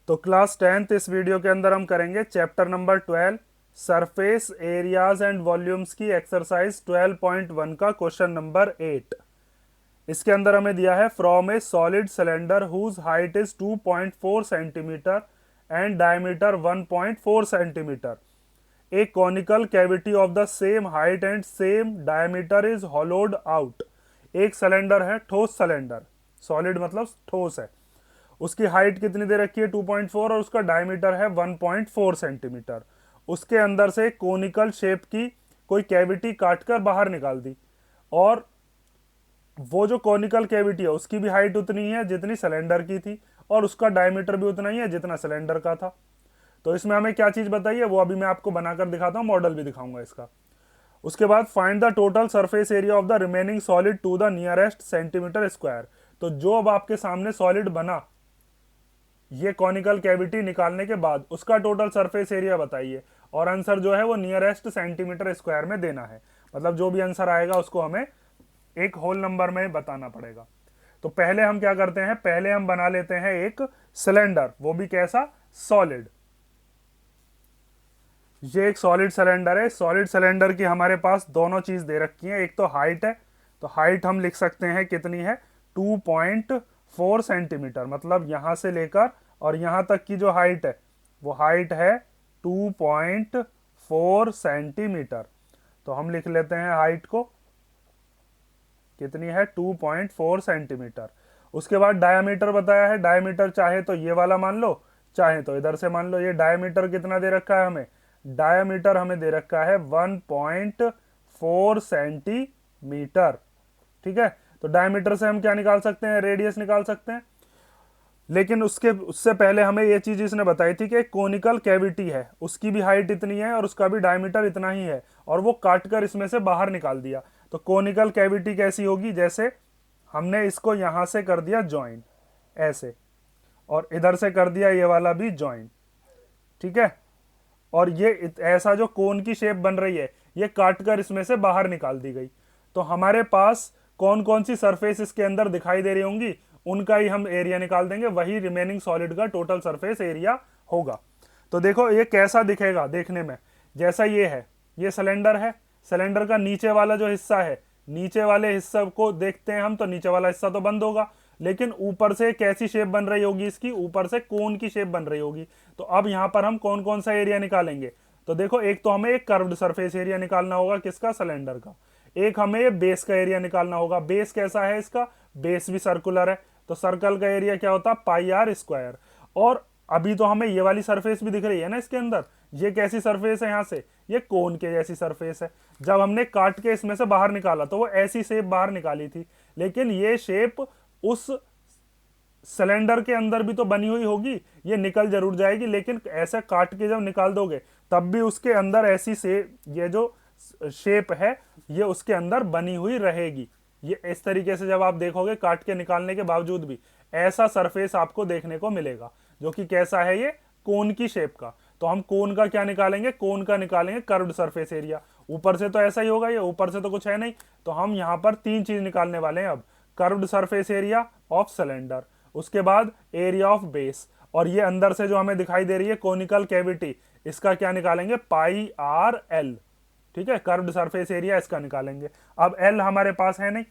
तो class 10th इस video के अंदर हम करेंगे chapter number 12 surface areas and volumes की एक्सरसाइज 12.1 का क्वेश्चन नंबर 8। इसके अंदर हमें दिया है from a solid cylinder whose height is 2.4 centimetre and diameter 1.4 centimetre a conical cavity of the same height and same diameter is hollowed out. एक cylinder है, ठोस सिलेंडर, सॉलिड मतलब ठोस है, उसकी हाइट कितनी दे रखी है 2.4 और उसका डायमीटर है 1.4 सेंटीमीटर। उसके अंदर से कोनिकल शेप की कोई कैविटी काटकर बाहर निकाल दी और वो जो कॉनिकल कैविटी है उसकी भी हाइट उतनी है जितनी सिलेंडर की थी और उसका डायमीटर भी उतना ही है जितना सिलेंडर का था। तो इसमें हमें क्या चीज बताइए वो अभी मैं आपको बनाकर दिखाता हूं, मॉडल भी दिखाऊंगा इसका। उसके बाद find the total surface area of the remaining solid to the nearest centimetre square. तो जो अब आपके सामने सॉलिड बना ये कॉनिकल कैविटी निकालने के बाद उसका टोटल सरफेस एरिया बताइए और आंसर जो है वो नियरेस्ट सेंटीमीटर स्क्वायर में देना है। मतलब जो भी आंसर आएगा उसको हमें एक होल नंबर में बताना पड़ेगा। तो पहले हम क्या करते हैं, पहले हम बना लेते हैं एक सिलेंडर, वो भी कैसा, सॉलिड। ये एक सॉलिड सिलेंडर है। सॉलिड सिलेंडर की हमारे पास दोनों चीज दे रखी है, एक तो हाइट है, तो हाइट हम लिख सकते हैं कितनी है 2.4 सेंटीमीटर, मतलब यहां से लेकर और यहां तक की जो हाइट है वो हाइट है 2.4 सेंटीमीटर। तो हम लिख लेते हैं हाइट को कितनी है 2.4 सेंटीमीटर। उसके बाद डायमीटर बताया है, डायमीटर चाहे तो ये वाला मान लो चाहे तो इधर से मान लो। ये डायमीटर कितना दे रखा है हमें, डायमीटर हमें दे रखा है 1.4 सेंटीमीटर। ठीक है, तो डायमीटर से हम क्या निकाल सकते हैं, रेडियस निकाल सकते हैं। लेकिन उसके उससे पहले हमें ये चीज इसने बताई थी कि एक कोनिकल कैविटी है, उसकी भी हाइट इतनी है और उसका भी डायमीटर इतना ही है और वो काटकर इसमें से बाहर निकाल दिया। तो कोनिकल कैविटी कैसी होगी, जैसे हमने इसको यहां से कर दिया ज्वाइन ऐसे और इधर से कर दिया ये वाला भी ज्वाइन। ठीक है, और ये ऐसा जो कोन की शेप बन रही है ये काटकर इसमें से बाहर निकाल दी गई। तो हमारे पास कौन कौन सी सरफेस इसके अंदर दिखाई दे रही होंगी उनका ही हम एरिया निकाल देंगे, वही रिमेनिंग सॉलिड का टोटल सरफेस एरिया होगा। तो देखो ये कैसा दिखेगा देखने में, जैसा ये है, ये सिलेंडर है, सिलेंडर का नीचे वाला जो हिस्सा है, नीचे वाले हिस्से को देखते हैं हम तो नीचे वाला हिस्सा तो बंद होगा, लेकिन ऊपर से कैसी शेप बन रही होगी इसकी, ऊपर से कोन की शेप बन रही होगी। तो अब यहां पर हम कौन कौन सा एरिया निकालेंगे, तो देखो एक तो हमें एक कर्व्ड सरफेस एरिया निकालना होगा किसका, सिलेंडर का। एक हमें ये बेस का एरिया निकालना होगा, बेस कैसा है इसका, बेस भी सर्कुलर है, तो सर्कल का एरिया क्या होता है पाई आर स्क्वायर। और अभी तो हमें ये वाली सरफेस भी दिख रही है ना इसके अंदर, ये कैसी सरफेस है, यहां से ये कोन के जैसी सरफेस है। जब हमने काट के इसमें से बाहर निकाला तो वो ऐसी शेप बाहर निकाली थी, लेकिन ये शेप उस सिलेंडर के अंदर भी तो बनी हुई होगी, ये निकल जरूर जाएगी, लेकिन ऐसे काट के जब निकाल दोगे तब भी उसके अंदर ऐसी से ये जो शेप है ये उसके अंदर बनी हुई रहेगी। ये इस तरीके से जब आप देखोगे काट के निकालने के बावजूद भी ऐसा सरफेस आपको देखने को मिलेगा जो कि कैसा है, ये कोन की शेप का। तो हम कोन का क्या निकालेंगे, कोन का निकालेंगे कर्व्ड सरफेस एरिया। ऊपर से तो ऐसा ही होगा, ये ऊपर से तो कुछ है नहीं, तो हम यहां पर तीन चीज निकालने वाले हैं अब, curved surface area of cylinder, उसके बाद एरिया ऑफ बेस, और ये अंदर से जो हमें दिखाई दे रही है कोनिकल कैविटी, इसका क्या निकालेंगे पाई आर एल। ठीक है, कर्व्ड सरफेस एरिया इसका निकालेंगे। अब एल हमारे पास है नहीं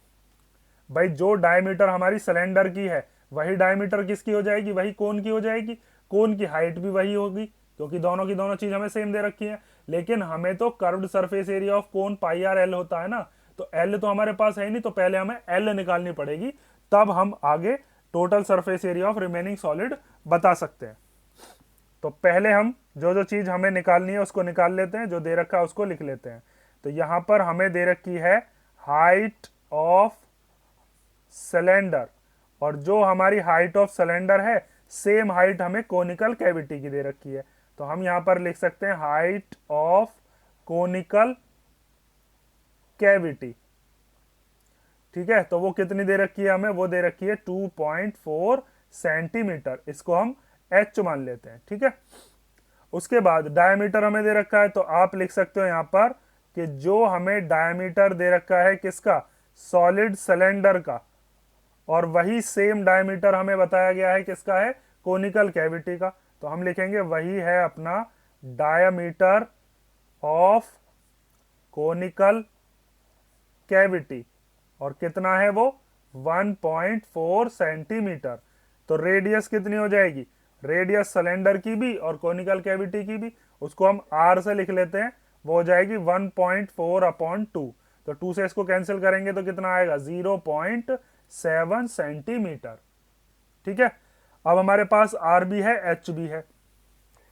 भाई, जो डायमीटर हमारी सिलेंडर की है वही डायमीटर किसकी हो जाएगी, वही कोन की हो जाएगी, कोन की हाइट भी वही होगी क्योंकि दोनों की दोनों चीज हमें सेम दे रखी है। लेकिन हमें तो curved surface area of cone pi R L होता है ना, तो एल तो हमारे पास है ही नहीं, तो पहले हमें एल निकालनी पड़ेगी, तब हम आगे total surface area of remaining solid बता सकते हैं। तो पहले हम जो जो चीज हमें निकालनी है उसको निकाल लेते हैं, जो दे रखा है उसको लिख लेते हैं। तो यहां पर हमें दे रखी है हाइट ऑफ सिलेंडर, और जो हमारी हाइट ऑफ सिलेंडर है सेम हाइट हमें कोनिकल कैविटी की दे रखी है। तो हम यहां पर लिख सकते हैं हाइट ऑफ कोनिकल कैविटी। ठीक है, तो वो कितनी दे रखी है हमें, वो दे रखी है 2.4 सेंटीमीटर, इसको हम एच मान लेते हैं। ठीक है, उसके बाद डायमीटर हमें दे रखा है, तो आप लिख सकते हो यहां पर कि जो हमें डायमीटर दे रखा है किसका, सॉलिड सिलेंडर का, और वही सेम डायमीटर हमें बताया गया है किसका है, कोनिकल कैविटी का, तो हम लिखेंगे वही है अपना डायामीटर ऑफ कोनिकल कैविटी। और कितना है वो? 1.4 सेंटीमीटर। तो रेडियस कितनी हो जाएगी? रेडियस सिलेंडर की भी और कोनिकल कैविटी की भी, उसको हम आर से लिख लेते हैं, वो हो जाएगी 1.4/2। तो 2 से इसको कैंसिल करेंगे तो कितना आएगा? 0.7 सेंटीमीटर। ठीक है, अब हमारे पास आर भी है, एच भी है।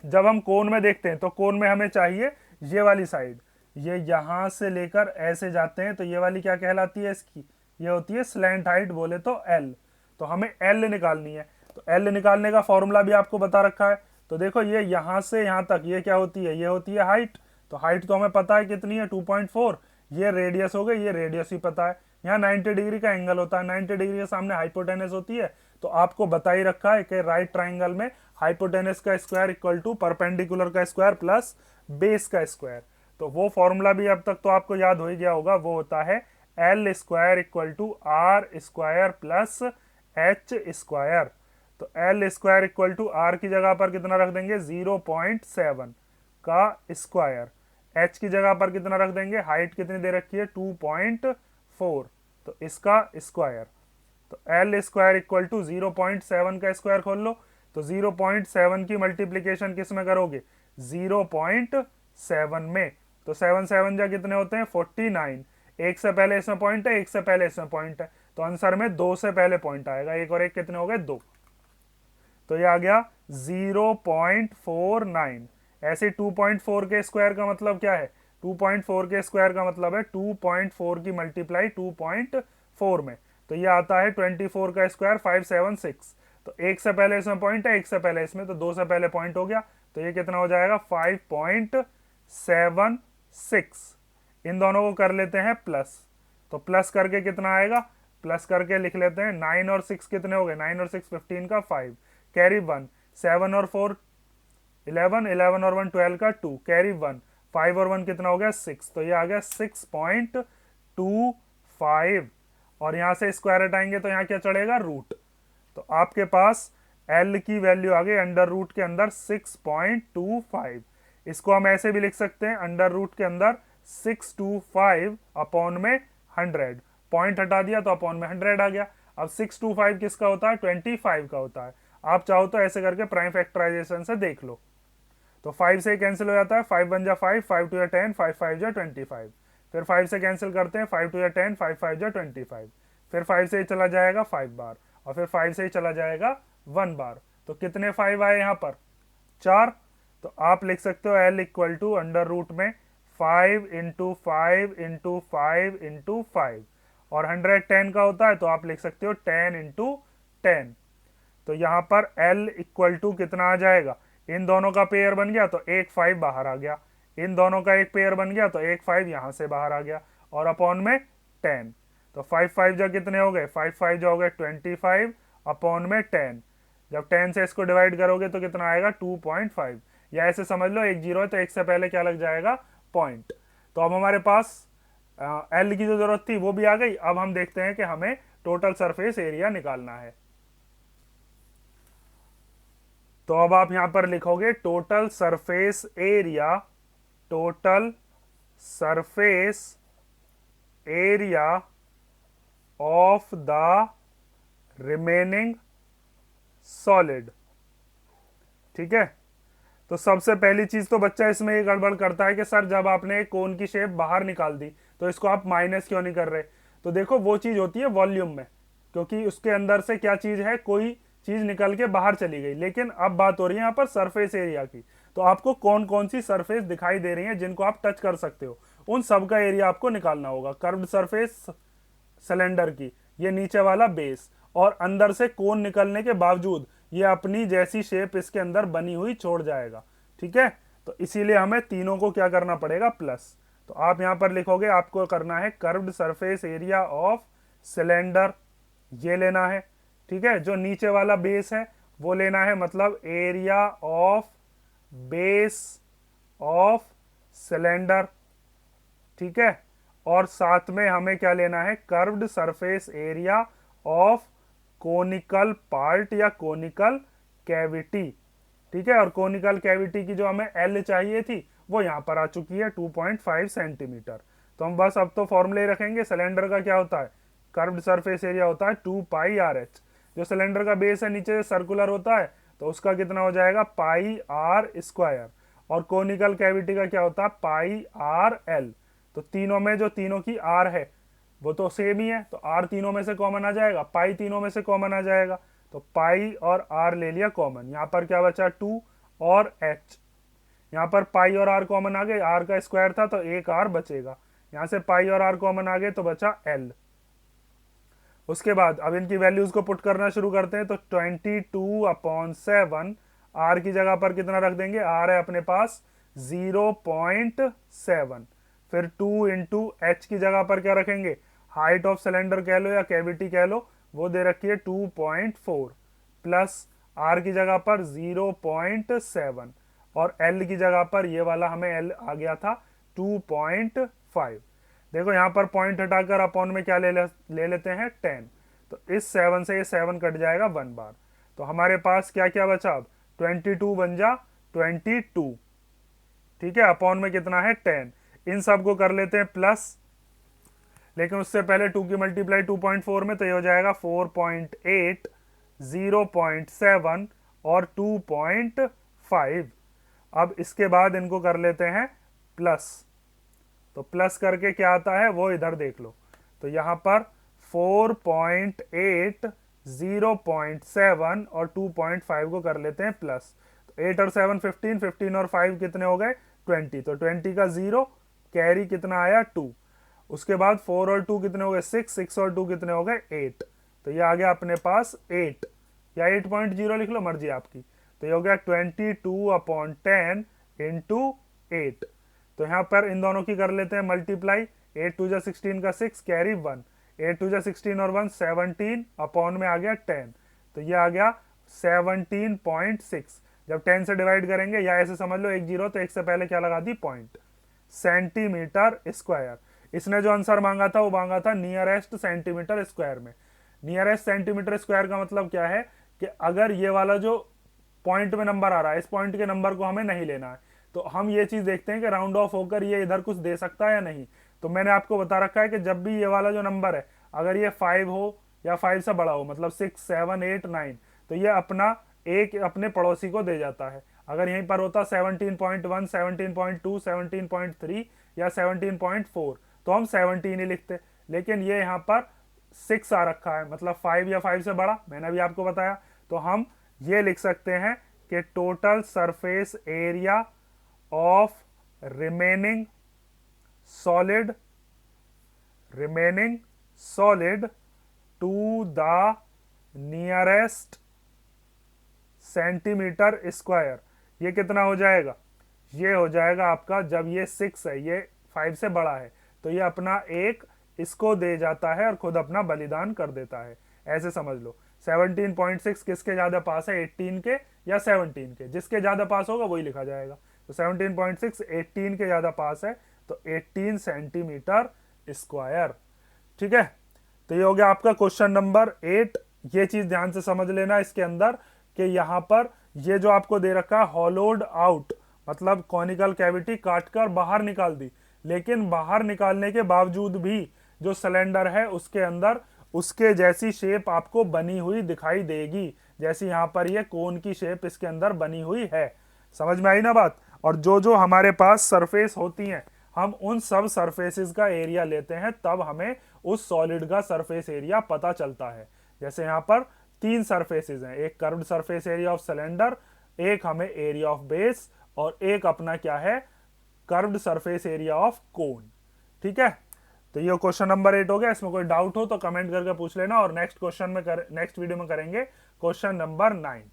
जब हम कोन में देखते हैं तो कोन में हमें चाहिए ये वाली साइड, ये यहां से लेकर ऐसे जाते हैं, तो ये वाली क्या कहलाती है इसकी? ये होती है स्लैंट हाइट, बोले तो एल। तो हमें एल निकालनी है, तो एल निकालने का फॉर्मूला भी आपको बता रखा है। तो देखो ये यहां से यहां तक ये क्या होती है? ये होती है हाइट। तो हाइट तो हमें पता है कितनी है, 2.4। ये रेडियस हो गई, ये रेडियस ही पता है। यहाँ 90 डिग्री का एंगल होता है, 90 डिग्री के सामने हाइपोटेनस होती है। तो आपको बता ही रखा है कि राइट ट्राइंगल में हाइपोटेनस का स्क्वायर इक्वल टू परपेंडिकुलर का स्क्वायर प्लस बेस का स्क्वायर। तो वो फॉर्मूला भी अब तक तो आपको याद हो ही गया होगा, वो होता है L square equal to R square plus H square. तो L square equal to R की जगह पर कितना रख देंगे? 0.7 का स्क्वायर। एच की जगह पर कितना रख देंगे? हाइट कितनी दे रखी है? 2.4, तो इसका स्क्वायर। तो एल स्क्वायर इक्वल टू 0.7 का स्क्वायर खोल लो, तो 0.7 की मल्टीप्लीकेशन किस में करोगे? 0.7 में। तो 7 7 जा कितने होते हैं? 49। एक से पहले इसमें पॉइंट है, एक से पहले इसमें पॉइंट है, तो आंसर में 2 से पहले पॉइंट आएगा। एक और एक कितने हो गए? 2। तो ये आ गया 0.49। ऐसे 2.4 के स्क्वायर का मतलब क्या है? 2.4 के स्क्वायर का मतलब है 2.4 की मल्टीप्लाई 2.4 में, तो ये आता है 24 का स्क्वायर 576। तो एक से पहले इसमें पॉइंट है, एक से पहले इसमें, तो 2 से पहले पॉइंट हो गया, तो ये कितना हो जाएगा? 5.76। इन दोनों को कर लेते हैं प्लस, तो प्लस करके कितना आएगा? प्लस करके लिख लेते हैं 9 और 6 कितने हो गए? 9 और 6 15 का 5, कैरी 1, 7 और 4 11, 11 और 1 12 का 2, कैरी 1, 5 और 1 कितना हो गया? 6। तो ये आ गया 6.25। और यहां से स्क्वायर हटाएंगे तो यहाँ क्या चढ़ेगा? रूट। तो आपके पास एल की वैल्यू आ गई अंडर रूट के अंदर 6.25। इसको हम ऐसे भी लिख सकते हैं, अंडर रूट के अंदर 625 अपॉन में 100। पॉइंट हटा दिया तो अपॉन में 100 आ गया। अब 625 किसका होता है? 25 का होता है। आप चाहो तो ऐसे करके प्राइम फैक्टराइजेशन से देख लो। तो 5 से कैंसिल हो जाता है, 5 1 जा 5, 5 2 जा 10, 5 5 जा 25। फिर 5 से कैंसिल करते हैं, 5 2 जा 10, 5 5 जा 25। फिर 5 से ही चला जाएगा 5 बार, और फिर 5 से ही चला जाएगा 1 बार। तो कितने 5 आए यहाँ पर? 4। तो आप लिख सकते हो L equal to under root में 5 इंटू 5 इंटू 5 इंटू 5, और 110 का होता है तो आप लिख सकते हो 10 इंटू 10। तो यहाँ पर L इक्वल टू कितना आ जाएगा? इन दोनों का पेयर बन गया तो एक 5 बाहर आ गया, इन दोनों का एक पेयर बन गया तो एक 5 यहां से बाहर आ गया, और अपॉन में 10। तो 5 5 जा कितने हो गए? 5 5 जा हो गए 25 अपॉन में 10। जब 10 से इसको डिवाइड करोगे तो कितना आएगा? 2.5। या ऐसे समझ लो एक जीरो है तो एक से पहले क्या लग जाएगा? पॉइंट। तो अब हमारे पास एल की जो जरूरत थी वो भी आ गई। अब हम देखते हैं कि हमें टोटल सरफेस एरिया निकालना है। तो अब आप यहां पर लिखोगे total surface area, total surface area of the remaining solid. ठीक है, तो सबसे पहली चीज तो बच्चा इसमें ये गड़बड़ करता है कि सर जब आपने कोन की शेप बाहर निकाल दी तो इसको आप माइनस क्यों नहीं कर रहे? तो देखो वो चीज होती है वॉल्यूम में, क्योंकि उसके अंदर से क्या चीज है, कोई चीज निकल के बाहर चली गई। लेकिन अब बात हो रही है यहाँ पर सरफेस एरिया की, तो आपको कौन कौन सी सरफेस दिखाई दे रही है जिनको आप टच कर सकते हो, उन सब का एरिया आपको निकालना होगा। कर्व्ड सरफेस सिलेंडर की, ये नीचे वाला बेस, और अंदर से कोन निकलने के बावजूद ये अपनी जैसी शेप इसके अंदर बनी हुई छोड़ जाएगा। ठीक है, तो इसीलिए हमें तीनों को क्या करना पड़ेगा? प्लस। तो आप यहां पर लिखोगे आपको करना है curved surface area of cylinder, ये लेना है। ठीक है, जो नीचे वाला बेस है वो लेना है, मतलब area of base of cylinder. ठीक है, और साथ में हमें क्या लेना है? Curved surface area of conical part या कोनिकल कैविटी, ठीक है। और कोनिकल कैविटी की जो हमें एल चाहिए थी वो यहाँ पर आ चुकी है 2.5 सेंटीमीटर। तो हम बस अब तो फॉर्मूले रखेंगे। सिलेंडर का क्या होता है, कर्व्ड सरफेस एरिया होता है 2 पाई आर एच। जो सिलेंडर का बेस है नीचे से सर्कुलर होता है तो उसका कितना हो जाएगा, पाई आर स्क्वायर। और कोनिकल कैविटी का क्या होता है, पाई आर एल। तो तीनों में जो तीनों की आर है वो तो सेम ही है, तो आर तीनों में से कॉमन आ जाएगा, पाई तीनों में से कॉमन आ जाएगा। तो पाई और आर ले लिया कॉमन, यहाँ पर क्या बचा 2 और एच। यहाँ पर पाई और आर कॉमन आ गए, आर का स्क्वायर था तो एक आर बचेगा। यहाँ से पाई और आर कॉमन आ गए तो बचा एल। उसके बाद अब इनकी वैल्यूज को पुट करना शुरू करते हैं। तो 22/7 आर की जगह पर कितना रख देंगे, आर है अपने पास 0.7। फिर 2 इंटू एच की जगह पर क्या रखेंगे, हाइट ऑफ सिलेंडर कह लो या कैविटी कह लो, वो दे रखी है 2.4 प्लस आर की जगह पर 0.7 और एल की जगह पर ये वाला हमें एल आ गया था 2.5। देखो यहाँ पर पॉइंट हटाकर अपॉन में क्या ले लेते हैं 10। तो इस 7 से ये 7 कट जाएगा 1 बार। तो हमारे पास क्या क्या बचा, अब 22 बन जा 22, ठीक है। अपॉन में कितना है 10। इन सब को कर लेते हैं प्लस, लेकिन उससे पहले 2 की मल्टीप्लाई 2.4 में, तो ये हो जाएगा 4.8, 0.7 और 2.5। अब इसके बाद इनको कर लेते हैं प्लस। तो प्लस करके क्या आता है वो इधर देख लो। तो यहां पर 4.8, 0.7 और 2.5 को कर लेते हैं प्लस। तो 8 और 7 15, 15 और 5 कितने हो गए 20। तो 20 का 0 कैरी कितना आया 2। उसके बाद 4 और 2 कितने हो गए 6, 6 और 2 कितने हो गए 8। तो ये आ गया अपने पास 8 या 8.0 लिख लो, मर्जी आपकी। तो ये हो गया 22/10 इंटू 8। तो यहाँ पर इन दोनों की कर लेते हैं मल्टीप्लाई। 8 2 जा 16 का 6 कैरी 1, 8 2 जा 16 और 1 17 अपॉन में आ गया 10। तो ये आ गया 17.6। जब 10 से डिवाइड करेंगे या ऐसे समझ लो एक जीरो, तो एक से पहले क्या लगा दी पॉइंट, सेंटीमीटर स्क्वायर। इसने जो आंसर मांगा था वो मांगा था नियरेस्ट सेंटीमीटर स्क्वायर में। नियरेस्ट सेंटीमीटर स्क्वायर का मतलब क्या है कि अगर ये वाला जो पॉइंट में नंबर आ रहा है, इस पॉइंट के नंबर को हमें नहीं लेना है, तो हम ये चीज देखते हैं कि राउंड ऑफ होकर ये इधर कुछ दे सकता है या नहीं। तो मैंने आपको बता रखा है कि जब भी ये वाला जो नंबर है अगर ये 5 हो या 5 से बड़ा हो, मतलब 6 7 8 9, तो ये अपना एक अपने पड़ोसी को दे जाता है। अगर यहीं पर होता 17.1, 17.2, 17.3 या 17.4 तो हम 17 ही लिखते, लेकिन ये यहाँ पर 6 आ रखा है, मतलब 5 या 5 से बड़ा, मैंने अभी आपको बताया। तो हम ये लिख सकते हैं कि total surface area of remaining solid to the nearest centimetre square, ये कितना हो जाएगा, ये हो जाएगा आपका, जब ये 6 है ये 5 से बड़ा है, तो ये अपना एक इसको दे जाता है और खुद अपना बलिदान कर देता है, ऐसे समझ लो। 17.6 किसके ज्यादा पास है, 18 के या 17 के, जिसके ज्यादा पास होगा वही लिखा जाएगा। तो 17.6 18 के ज्यादा पास है, तो 18 सेंटीमीटर स्क्वायर, ठीक है। तो ये हो गया आपका क्वेश्चन नंबर 8। ये चीज ध्यान से समझ लेना इसके अंदर कि यहां पर ये जो आपको दे रखा है हॉलोड आउट, मतलब कॉनिकल कैविटी काटकर बाहर निकाल दी, लेकिन बाहर निकालने के बावजूद भी जो सिलेंडर है उसके अंदर उसके जैसी शेप आपको बनी हुई दिखाई देगी, जैसी यहां पर ये कोन की शेप इसके अंदर बनी हुई है। समझ में आई ना बात। और जो जो हमारे पास सरफेस होती हैं हम उन सब सरफेसेस का एरिया लेते हैं, तब हमें उस सॉलिड का सरफेस एरिया पता चलता है। जैसे यहाँ पर 3 सरफेसेस हैं, एक curved surface area of cylinder, एक हमें एरिया ऑफ बेस, और एक अपना क्या है curved surface area of cone, ठीक है। तो ये क्वेश्चन नंबर 8 हो गया। इसमें कोई डाउट हो तो कमेंट करके पूछ लेना, और नेक्स्ट वीडियो में करेंगे क्वेश्चन नंबर 9।